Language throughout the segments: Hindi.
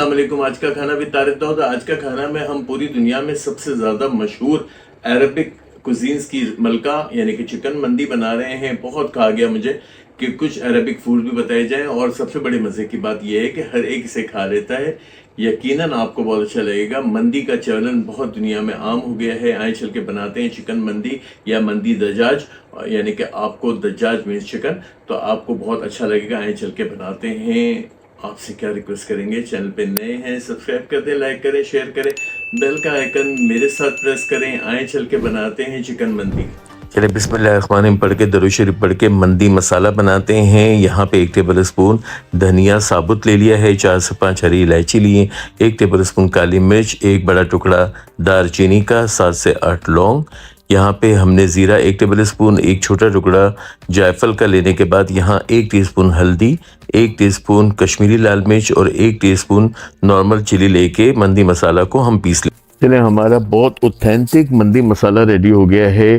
अस्सलाम वालेकुम। आज का खाना भी तारिफ दाऊद। आज का खाना में हम पूरी दुनिया में सबसे ज़्यादा मशहूर अरबिक कुजीन्स की मलका यानी कि चिकन मंदी बना रहे हैं। बहुत कहा गया मुझे कि कुछ अरबिक फूड भी बताए जाएं और सबसे बड़े मज़े की बात यह है कि हर एक इसे खा लेता है। यकीनन आपको बहुत अच्छा लगेगा। मंदी का चलन बहुत दुनिया में आम हो गया है। आए चल के बनाते हैं चिकन मंदी या मंदी दजाज, यानी कि आपको दजाज मीन्स चिकन, तो आपको बहुत अच्छा लगेगा। आए चल के बनाते हैं। आपसे क्या रिक्वेस्ट करेंगे, चैनल पे नए हैं सब्सक्राइब कर दें, लाइक करें, शेयर करें, बेल का आइकन मेरे साथ प्रेस करें। आए चल के बनाते हैं चिकन मंदी। चले बिस्मिल्लाहिर्रहमानिर्रहीम पढ़ के दरूद शरीफ पढ़ के मंदी मसाला बनाते हैं। यहाँ पे 1 टेबल स्पून धनिया साबुत ले लिया है, 4 से 5 हरी इलायची लिए, 1 टेबल स्पून काली मिर्च, 1 बड़ा टुकड़ा दालचीनी का, 7 से 8 लौंग। यहाँ पे हमने ज़ीरा 1 टेबल स्पून, 1 छोटा टुकड़ा जायफल का लेने के बाद यहाँ 1 टीस्पून हल्दी, 1 टीस्पून कश्मीरी लाल मिर्च और 1 टीस्पून नॉर्मल चिली लेके मंदी मसाला को हम पीस लें। चलिए हमारा बहुत ऑथेंटिक मंदी मसाला रेडी हो गया है।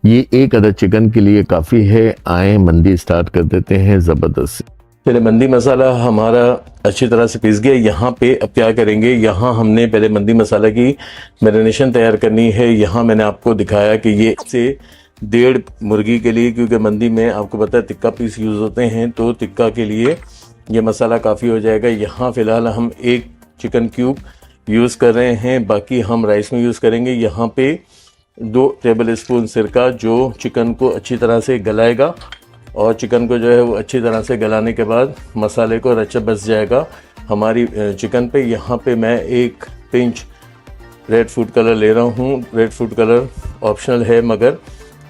ये 1 अदद चिकन के लिए काफ़ी है। आए मंदी स्टार्ट कर देते हैं ज़बरदस्त। चलिए मंदी मसाला हमारा अच्छी तरह से पीस गया। यहाँ पे अब क्या करेंगे, यहाँ हमने पहले मंदी मसाला की मैरिनेशन तैयार करनी है। यहाँ मैंने आपको दिखाया कि ये से 1.5 मुर्गी के लिए, क्योंकि मंदी में आपको पता है तिक्का पीस यूज़ होते हैं, तो तिक्का के लिए ये मसाला काफ़ी हो जाएगा। यहाँ फ़िलहाल हम 1 चिकन क्यूब यूज़ कर रहे हैं, बाकी हम राइस में यूज़ करेंगे। यहाँ पे 2 टेबल स्पून सिरका जो चिकन को अच्छी तरह से गलाएगा, और चिकन को जो है वो अच्छी तरह से गलाने के बाद मसाले को रचा बस जाएगा हमारी चिकन पे। यहाँ पे मैं 1 पिंच रेड फूड कलर ले रहा हूँ। रेड फूड कलर ऑप्शनल है, मगर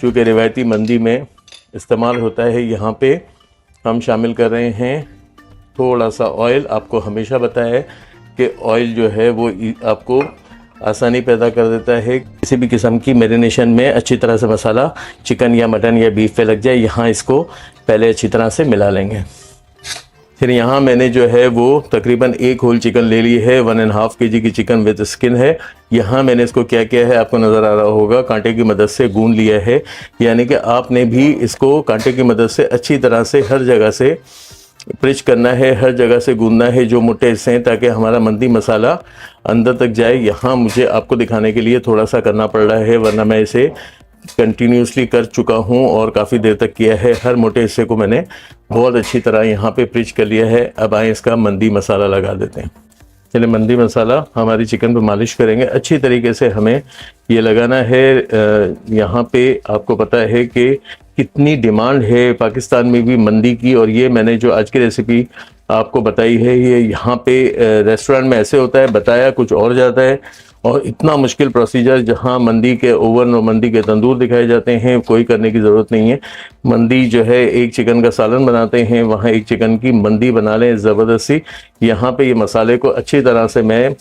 चूँकि रिवायती मंदी में इस्तेमाल होता है। यहाँ पे हम शामिल कर रहे हैं थोड़ा सा ऑयल। आपको हमेशा बताया है कि ऑयल जो है वो आपको आसानी पैदा कर देता है। किसी भी किस्म की मैरिनेशन में अच्छी तरह से मसाला चिकन या मटन या बीफ पे लग जाए। यहाँ इसको पहले अच्छी तरह से मिला लेंगे। फिर यहाँ मैंने जो है वो तकरीबन 1 होल चिकन ले ली है। 1.5 kg की चिकन विद स्किन है। यहाँ मैंने इसको क्या किया है, आपको नज़र आ रहा होगा, कांटे की मदद से गूंद लिया है। यानी कि आपने भी इसको कांटे की मदद से अच्छी तरह से हर जगह से प्रिच करना है, हर जगह से गूंदना है जो मोटे हिस्से हैं, ताकि हमारा मंदी मसाला अंदर तक जाए। यहाँ मुझे आपको दिखाने के लिए थोड़ा सा करना पड़ रहा है, वरना मैं इसे कंटिन्यूसली कर चुका हूँ और काफ़ी देर तक किया है। हर मोटे हिस्से को मैंने बहुत अच्छी तरह यहाँ पे प्रिच कर लिया है। अब आए इसका मंदी मसाला लगा देते हैं। चलिए मंदी मसाला हमारी चिकन पर मालिश करेंगे। अच्छी तरीके से हमें ये लगाना है। यहाँ पे आपको पता है कि कितनी डिमांड है पाकिस्तान में भी मंदी की, और ये मैंने जो आज की रेसिपी आपको बताई है, ये यहाँ पे रेस्टोरेंट में ऐसे होता है, बताया कुछ और जाता है। और इतना मुश्किल प्रोसीजर, जहाँ मंदी के ओवन और मंदी के तंदूर दिखाए जाते हैं, कोई करने की ज़रूरत नहीं है। मंदी जो है 1 चिकन का सालन बनाते हैं, वहाँ 1 चिकन की मंदी बना लें ज़बरदस्ती। यहाँ पे ये मसाले को अच्छी तरह से मैं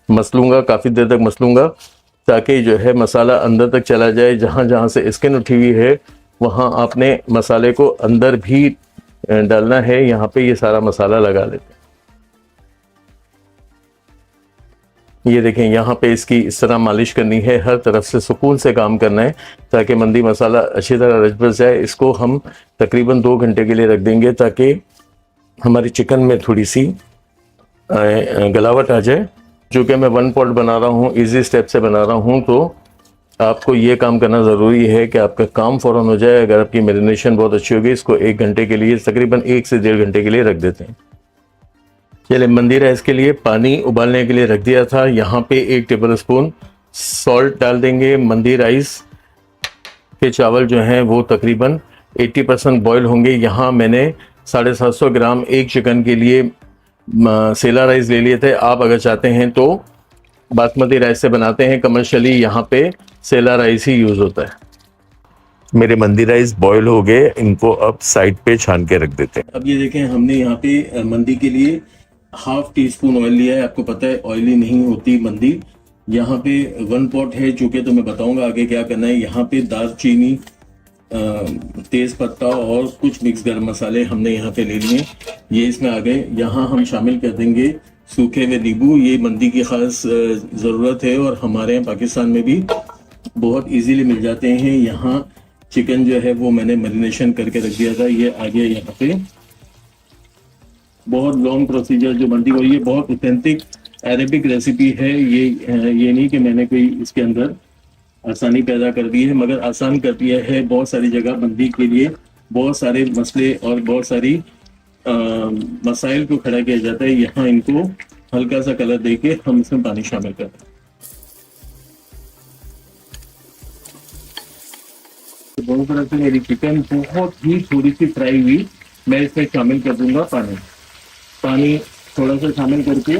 मसलूँगा, काफ़ी देर तक मसलूँगा, ताकि जो है मसाला अंदर तक चला जाए। जहाँ जहाँ से स्किन उठी हुई है वहाँ आपने मसाले को अंदर भी डालना है। यहाँ पे ये सारा मसाला लगा लेते हैं। ये देखें, यहाँ पे इसकी इस तरह मालिश करनी है, हर तरफ से सुकून से काम करना है, ताकि मंदी मसाला अच्छी तरह रच बस जाए। इसको हम तकरीबन 2 घंटे के लिए रख देंगे, ताकि हमारी चिकन में थोड़ी सी गलावट आ जाए। चूँकि मैं 1 पॉट बना रहा हूँ, ईजी स्टेप से बना रहा हूँ, तो आपको ये काम करना ज़रूरी है कि आपका काम फ़ौरन हो जाए। अगर आपकी मैरिनेशन बहुत अच्छी होगी, इसको 1 घंटे के लिए, तकरीबन 1 से 1.5 घंटे के लिए रख देते हैं। चलिए मंदी राइस के लिए पानी उबालने के लिए रख दिया था। यहाँ पे 1 टेबल स्पून सॉल्ट डाल देंगे। मंदी राइस के चावल जो हैं वो तकरीबन 80% बॉयल होंगे। यहाँ मैंने 750 ग्राम 1 चिकन के लिए सेला राइस ले लिए थे। आप अगर चाहते हैं तो बासमती राइस से बनाते हैं। कमर्शियली यहाँ पे सेला राइस ही यूज़ होता है। मेरे मंदी राइस बॉयल हो गए, इनको अब साइड पे छान के रख देते हैं। अब ये देखें, हमने यहाँ पे मंदी के लिए 1/2 टीस्पून ऑयल लिया है। आपको पता है ऑयली नहीं होती मंदी। यहाँ पे 1 पॉट है, चूँकि तो मैं बताऊंगा आगे क्या करना है। यहाँ पे दालचीनी, तेज पत्ता और कुछ मिक्स गर्म मसाले हमने यहाँ पे ले लिए, ये इसमें आ गए। यहाँ हम शामिल कर देंगे सूखे हुए नींबू। ये मंदी की खास ज़रूरत है और हमारे यहाँ पाकिस्तान में भी बहुत इजीली मिल जाते हैं। यहाँ चिकन जो है वो मैंने मैरिनेशन करके रख दिया था, ये आ गया यहाँ पे बहुत लॉन्ग प्रोसीजर जो बनती है, और ये बहुत ऑथेंटिक अरेबिक रेसिपी है। ये नहीं कि मैंने कोई इसके अंदर आसानी पैदा कर दी है, मगर आसान कर दिया है बहुत सारी जगह बंदी के लिए। बहुत सारे मसले और बहुत सारी मसाइल को खड़ा किया जाता है। यहाँ इनको हल्का सा कलर देके हम इसमें पानी शामिल करते हैं। तो दोनों तरफ से मेरी चिकन बहुत ही थोड़ी सी फ्राई हुई, मैं इसमें शामिल कर दूंगा पानी थोड़ा सा शामिल करके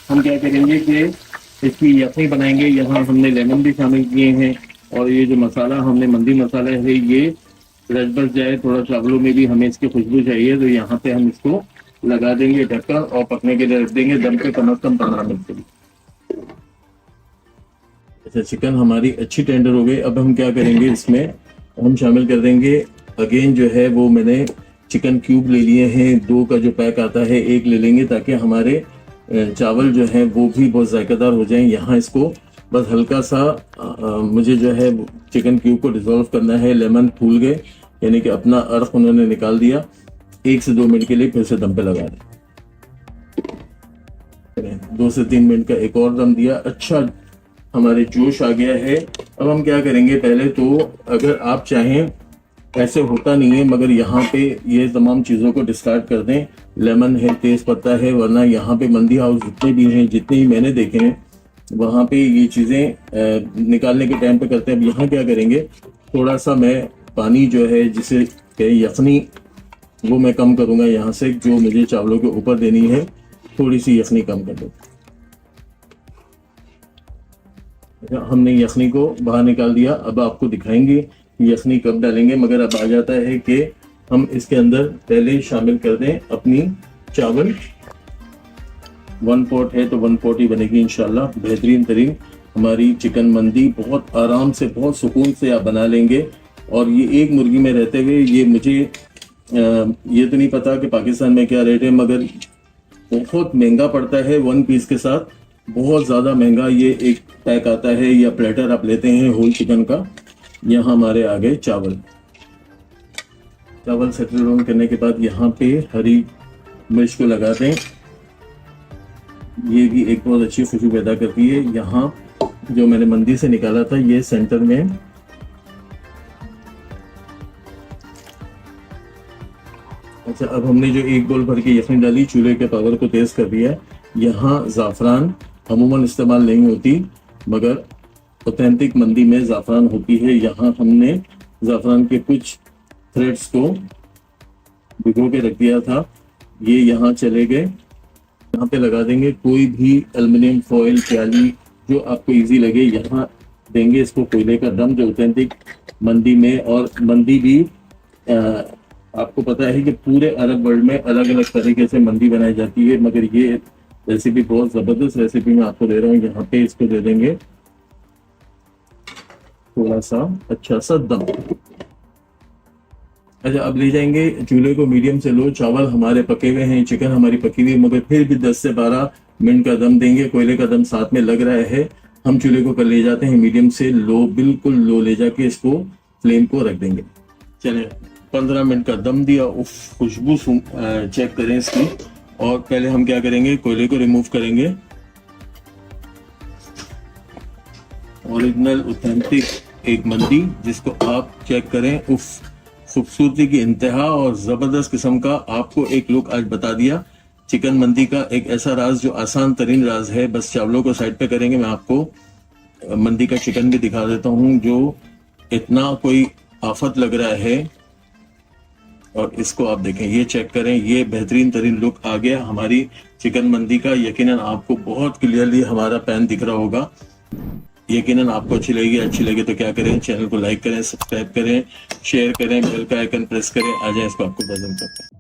हम क्या करेंगे कि इसकी यखनी बनाएंगे। यहाँ हमने लेमन भी शामिल किए हैं, और ये जो मसाला हमने मंदी मसाला है ये रच बस जाए थोड़ा, चावलों में भी हमें इसकी खुशबू चाहिए, तो यहाँ पे हम इसको लगा देंगे ढक्कन और पकने के लिए रख देंगे दम पे कम से कम 15 मिनट के लिए। अच्छा, चिकन हमारी अच्छी टेंडर हो गई। अब हम क्या करेंगे, इसमें हम शामिल कर देंगे अगेन जो है वो मैंने चिकन क्यूब ले लिए हैं, 2 का जो पैक आता है 1 ले लेंगे, ताकि हमारे चावल जो है वो भी बहुत जायकादार हो जाएं। यहाँ इसको बस हल्का सा मुझे जो है चिकन क्यूब को डिसॉल्व करना है। लेमन फूल गए, यानी कि अपना अर्क उन्होंने निकाल दिया। 1 से 2 मिनट के लिए फिर से दम पे लगा दें। 2 से 3 मिनट का एक और दम दिया। अच्छा, हमारे जोश आ गया है। अब हम क्या करेंगे, पहले तो अगर आप चाहें, ऐसे होता नहीं है मगर यहाँ पे ये तमाम चीज़ों को डिस्कार्ड कर दें। लेमन है, तेज पत्ता है, वरना यहाँ पे मंदी हाउस जितने भी हैं, जितने ही मैंने देखे हैं, वहाँ पे ये चीज़ें निकालने के टाइम पे करते हैं। अब यहाँ क्या करेंगे, थोड़ा सा मैं पानी जो है जिसे यखनी, वो मैं कम करूँगा यहाँ से, जो मुझे चावलों के ऊपर देनी है, थोड़ी सी यखनी कम कर दो। हमने यखनी को बाहर निकाल दिया। अब आपको दिखाएंगे यखनी कब डालेंगे, मगर अब आ जाता है कि हम इसके अंदर पहले शामिल कर दें अपनी चावल। 1 पॉट है तो 1 पॉट ही बनेगी इंशाल्लाह। बेहतरीन तरीन हमारी चिकन मंदी बहुत आराम से, बहुत सुकून से आप बना लेंगे। और ये एक मुर्गी में रहते हुए, ये मुझे ये तो नहीं पता कि पाकिस्तान में क्या रेट है, मगर बहुत महंगा पड़ता है 1 पीस के साथ, बहुत ज़्यादा महंगा। ये एक पैक आता है या प्लेटर आप लेते हैं होल चिकन का। यहाँ हमारे आ गए चावल सेटल डाउन करने के बाद यहाँ पे हरी मिर्च को लगा दें। ये भी एक बहुत अच्छी खुशबू पैदा करती है। यहाँ जो मैंने मंदी से निकाला था ये सेंटर में, अच्छा, अब हमने जो 1 बोल भर के यखनी डाली, चूल्हे के पावर को तेज कर दिया। यहाँ ज़ाफ़रान अमूमन इस्तेमाल नहीं होती, मगर ऑथेंटिक मंदी में ज़ाफ़रान होती है। यहाँ हमने ज़ाफ़रान के कुछ थ्रेड्स को भिगो के रख दिया था, ये यहाँ चले गए। यहाँ पे लगा देंगे कोई भी एल्युमिनियम फॉइल, प्याली, जो आपको इजी लगे, यहाँ देंगे इसको कोयले का दम, जो ऑथेंटिक मंदी में। और मंदी भी आपको पता है कि पूरे अरब वर्ल्ड में अलग अलग तरीके से मंदी बनाई जाती है, मगर ये रेसिपी बहुत ज़बरदस्त रेसिपी मैं आपको दे रहा हूँ। यहाँ पे इसको दे देंगे थोड़ा सा अच्छा सा दम। अच्छा, अब ले जाएंगे चूल्हे को मीडियम से लो। चावल हमारे पके हुए हैं, चिकन हमारी पकी हुई है, मगर फिर भी 10 से 12 मिनट का दम देंगे। कोयले का दम साथ में लग रहा है। हम चूल्हे को कर ले जाते हैं मीडियम से लो, बिल्कुल लो ले जाके इसको फ्लेम को रख देंगे। चले 15 मिनट का दम दिया। उफ, खुशबू चेक करें इसकी। और पहले हम क्या करेंगे, कोयले को रिमूव करेंगे। ओरिजिनल ऑथेंटिक एक मंदी जिसको आप चेक करें। उफ, खूबसूरती की इंतहा और ज़बरदस्त किस्म का आपको एक लुक आज बता दिया चिकन मंदी का। एक ऐसा राज जो आसान तरीन राज है। बस चावलों को साइड पे करेंगे, मैं आपको मंदी का चिकन भी दिखा देता हूँ, जो इतना कोई आफत लग रहा है। और इसको आप देखें, ये चेक करें, ये बेहतरीन तरीन लुक आ गया हमारी चिकन मंदी का। यकीनन आपको बहुत क्लियरली हमारा पैन दिख रहा होगा। यकीनन आपको अच्छी लगेगी। अच्छी लगे तो क्या करें, चैनल को लाइक करें, सब्सक्राइब करें, शेयर करें, बेल का आइकन प्रेस करें। आ जाए इसको आपको पसंद करते हैं।